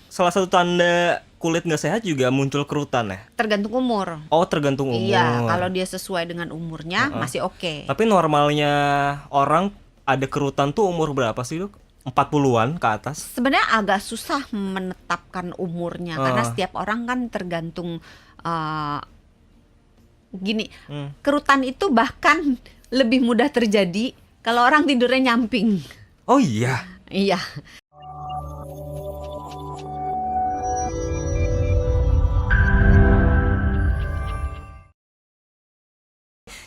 salah satu tanda kulit nggak sehat juga muncul kerutan ya? Tergantung umur. Oh, tergantung umur. Iya, kalau dia sesuai dengan umurnya masih oke. Tapi normalnya orang ada kerutan tuh umur berapa sih, Dok? 40-an ke atas? Sebenarnya agak susah menetapkan umurnya karena setiap orang kan tergantung gini. Kerutan itu bahkan lebih mudah terjadi kalau orang tidurnya nyamping. Oh iya. Iya.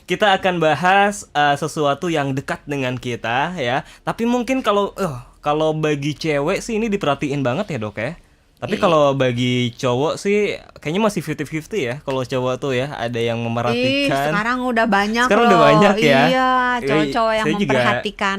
Kita akan bahas sesuatu yang dekat dengan kita ya. Tapi mungkin kalau bagi cewek sih ini diperhatiin banget ya, Dok ya. Tapi kalau bagi cowok sih kayaknya masih 50-50 ya. Kalau cowok tuh ya ada yang memerhatikan. Sekarang udah banyak Sekarang loh. udah banyak ya. Iya, cowok-cowok yang Saya juga. memperhatikan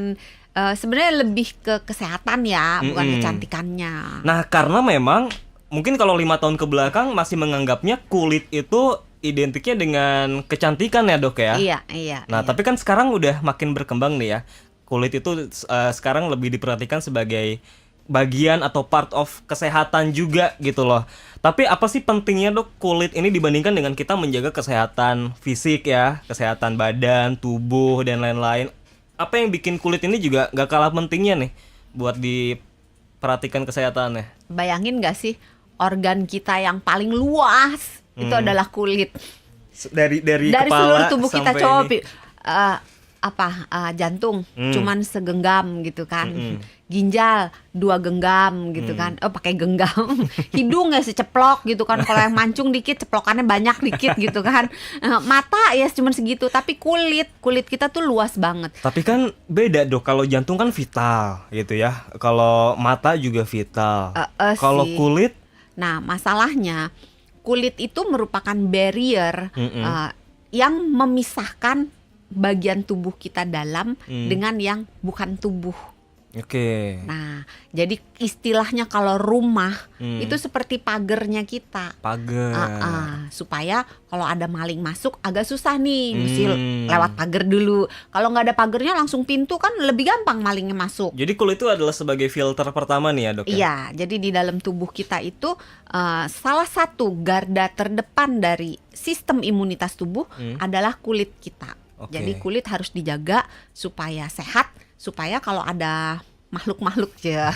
sebenarnya lebih ke kesehatan ya, bukan kecantikannya. Nah, karena memang mungkin kalau 5 tahun ke belakang masih menganggapnya kulit itu identiknya dengan kecantikan ya, Dok ya. Iya. Nah, tapi kan sekarang udah makin berkembang nih ya. Kulit itu sekarang lebih diperhatikan sebagai bagian atau part of kesehatan juga gitu loh. Tapi apa sih pentingnya, Dok, kulit ini dibandingkan dengan kita menjaga kesehatan fisik ya, kesehatan badan, tubuh dan lain-lain. Apa yang bikin kulit ini juga gak kalah pentingnya nih buat diperhatikan kesehatannya? Bayangin gak sih organ kita yang paling luas itu adalah kulit. Dari Dari kepala seluruh tubuh kita sampai coba ini. jantung cuman segenggam gitu kan. Ginjal 2 genggam gitu kan. Pakai genggam. Hidung ya seceplok gitu kan. Kalau yang mancung dikit ceplokannya banyak dikit gitu kan. Mata ya cuman segitu, tapi kulit kita tuh luas banget. Tapi kan beda, Dok, kalau jantung kan vital gitu ya. Kalau mata juga vital. Kalau Sih. kulit Nah, masalahnya kulit itu merupakan barrier yang memisahkan bagian tubuh kita dalam dengan yang bukan tubuh. oke. Nah, jadi istilahnya kalau rumah itu seperti pagernya kita. Pagar. Supaya kalau ada maling masuk agak susah nih, mesti lewat pagar dulu. Kalau nggak ada pagernya langsung pintu kan lebih gampang malingnya masuk. Jadi kulit itu adalah sebagai filter pertama nih ya, Dok ya? Iya, jadi di dalam tubuh kita itu salah satu garda terdepan dari sistem imunitas tubuh adalah kulit kita. Oke. Jadi kulit harus dijaga supaya sehat, supaya kalau ada makhluk-makhluk ya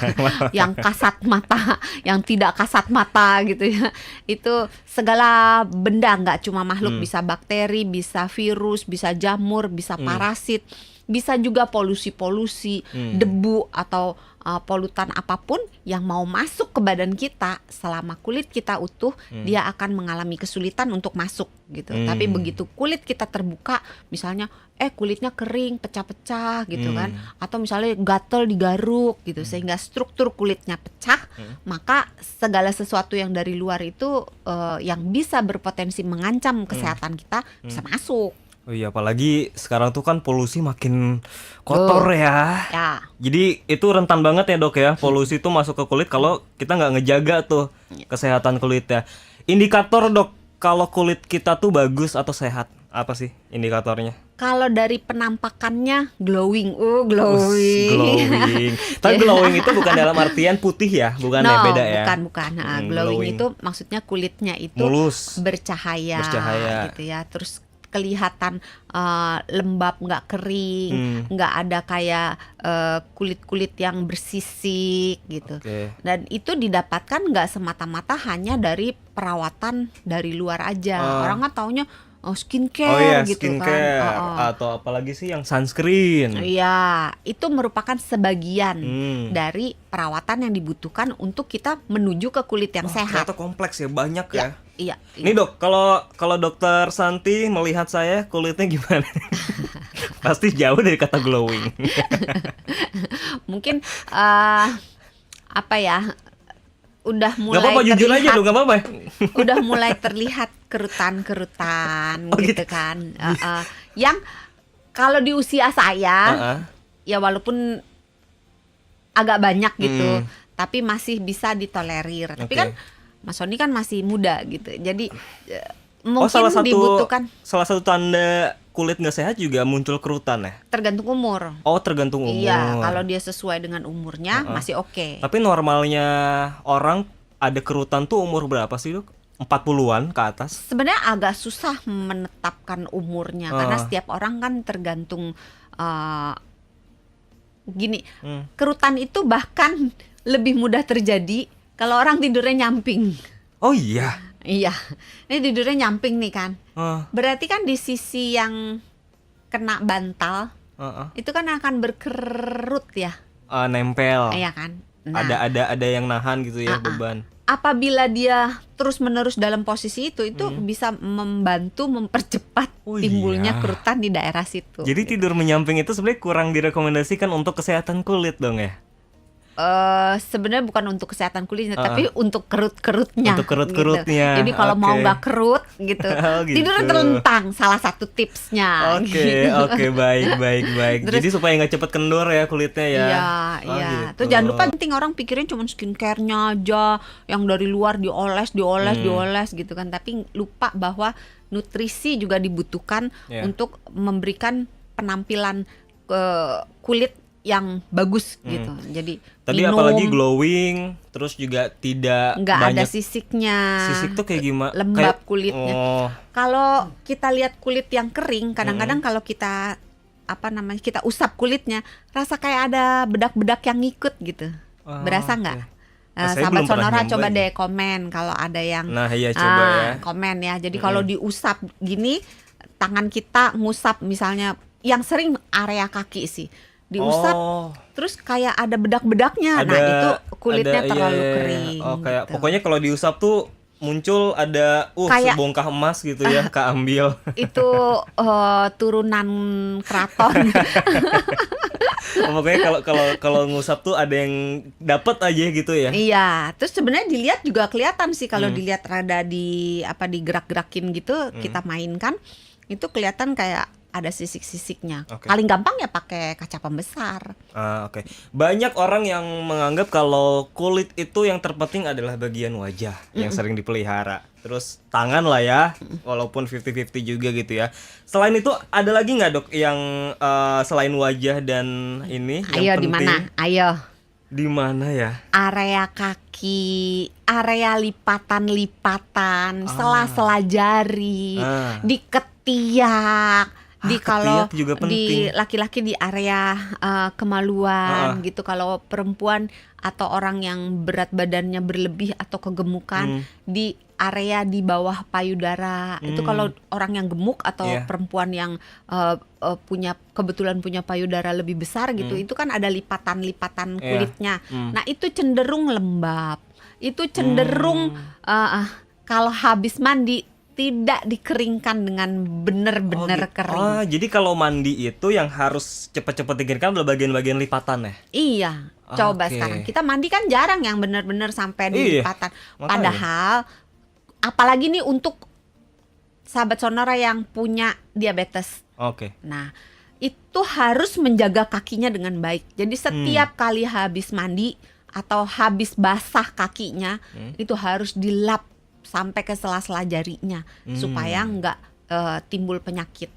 yang kasat mata, yang tidak kasat mata gitu ya, itu segala benda, nggak cuma makhluk, bisa bakteri, bisa virus, bisa jamur, bisa parasit, bisa juga polusi-polusi, debu atau polutan apapun yang mau masuk ke badan kita. Selama kulit kita utuh, dia akan mengalami kesulitan untuk masuk gitu. Tapi begitu kulit kita terbuka, misalnya kulitnya kering, pecah-pecah gitu kan, atau misalnya gatel digaruk gitu, sehingga struktur kulitnya pecah, maka segala sesuatu yang dari luar itu yang bisa berpotensi mengancam kesehatan kita bisa masuk. Oh iya, apalagi sekarang tuh kan polusi makin kotor ya. Ya. Jadi itu rentan banget ya, Dok ya. Polusi itu masuk ke kulit kalau kita nggak ngejaga tuh kesehatan kulitnya. Indikator, Dok, kalau kulit kita tuh bagus atau sehat, apa sih indikatornya? Kalau dari penampakannya glowing, glowing. Glowing. Tapi glowing itu bukan dalam artian putih ya, bukan ya, beda ya. Bukan. Nah, glowing itu maksudnya kulitnya itu mulus, bercahaya gitu ya. Terus kelihatan lembab, nggak kering, nggak ada kayak kulit-kulit yang bersisik gitu. Oke. Dan itu didapatkan nggak semata-mata hanya dari perawatan dari luar aja. Orang kan taunya skincare gitu skincare, kan. atau apalagi sih yang sunscreen. Iya, itu merupakan sebagian dari perawatan yang dibutuhkan untuk kita menuju ke kulit yang sehat. Ternyata kompleks ya, banyak ya. Iya. Nih, Dok, kalau Dokter Santi melihat saya kulitnya gimana? Pasti jauh dari kata glowing. Mungkin apa ya? Udah mulai Gak apa-apa, jujur aja dong, gak apa-apa. Udah mulai terlihat kerutan-kerutan Oh, gitu kan. Yang kalau di usia saya ya walaupun agak banyak gitu, tapi masih bisa ditolerir. Tapi kan Mas Sony kan masih muda gitu. Jadi mungkin dibutuhkan. Salah satu tanda kulit nggak sehat juga muncul kerutan ya? Tergantung umur. Oh, tergantung umur. Iya, kalau dia sesuai dengan umurnya masih oke. Tapi normalnya orang ada kerutan tuh umur berapa sih dok? 40-an ke atas? Sebenarnya agak susah menetapkan umurnya karena Ah. setiap orang kan tergantung eh, gini. Hmm. Kerutan itu bahkan lebih mudah terjadi kalau orang tidurnya nyamping. Oh iya. Iya, ini tidurnya nyamping nih kan. Ah, Berarti kan di sisi yang kena bantal ah, ah. itu kan akan berkerut ya, Nempel. iya kan. Nah, Ada yang nahan gitu ya beban. apabila dia terus-menerus dalam posisi itu bisa membantu mempercepat Oh timbulnya iya. kerutan di daerah situ. Jadi tidur menyamping itu sebenarnya kurang direkomendasikan untuk kesehatan kulit dong ya? Sebenarnya bukan untuk kesehatan kulitnya, tapi untuk kerut-kerutnya. Untuk kerut-kerutnya, gitu. Jadi kalau mau oke. nggak kerut gitu, Oh, gitu. tidurnya terlentang. Salah satu tipsnya. Oke, gitu. oke, baik. Terus- Jadi supaya nggak cepet kendor ya kulitnya ya. Iya, Oh, iya. gitu. Terus jangan lupa penting orang pikirin cuma skincare-nya aja, yang dari luar dioles gitu kan. Tapi lupa bahwa nutrisi juga dibutuhkan Iya. untuk memberikan penampilan kulit yang bagus gitu. Jadi Tadi minum, apalagi glowing, terus juga tidak nggak ada banyak sisiknya. sisik tuh kayak gimana? lembab kulitnya. Oh, Kalau kita lihat kulit yang kering, kadang-kadang kalau kita kita usap kulitnya, rasa kayak ada bedak-bedak yang ngikut gitu. Ah, Berasa oke. nggak? Saya Sahabat belum pernah Sonora nyoba coba ya. deh komen kalau ada yang Nah, iya coba ya. komen ya. Jadi kalau diusap gini, tangan kita ngusap misalnya, yang sering area kaki sih. Diusap Oh, terus kayak ada bedak-bedaknya. Nah, itu kulitnya ada, terlalu iya. kering. Oh, kayak gitu. pokoknya kalau diusap tuh muncul ada Kayak- sebongkah emas gitu ya, keambil. Itu turunan keraton. Pokoknya kalau ngusap tuh ada yang dapat aja gitu ya. Iya, terus sebenarnya dilihat juga kelihatan sih kalau dilihat rada digerak-gerakin gitu, kita mainkan, itu kelihatan kayak ada sisik-sisiknya. Oke. Paling gampang ya pakai kaca pembesar. Oke. Banyak orang yang menganggap kalau kulit itu yang terpenting adalah bagian wajah yang sering dipelihara. Terus tangan lah ya, walaupun 50-50 juga gitu ya. Selain itu ada lagi nggak dok yang selain wajah dan ini Ayo yang di penting? mana? Ayo. Di mana ya? Area kaki, area lipatan-lipatan, sela-sela jari, Ah. di ketiak, di kalau ketiak juga di penting. laki-laki di area kemaluan gitu. Kalau perempuan atau orang yang berat badannya berlebih atau kegemukan di area di bawah payudara. Itu kalau orang yang gemuk atau Iya. perempuan yang kebetulan punya payudara lebih besar gitu, itu kan ada lipatan-lipatan Iya. kulitnya. Nah, itu cenderung lembab. Itu cenderung kalau habis mandi tidak dikeringkan dengan benar-benar kering. Jadi kalau mandi itu yang harus cepat-cepat dikeringkan adalah bagian-bagian lipatan ya? Iya, coba Oke. sekarang kita mandi kan jarang yang benar-benar sampai di Iya, lipatan. makanya. Padahal apalagi nih untuk sahabat Sonora yang punya diabetes. Oke. Nah, itu harus menjaga kakinya dengan baik. Jadi setiap kali habis mandi atau habis basah kakinya, itu harus dilap sampai ke sela-sela jarinya supaya nggak timbul penyakit.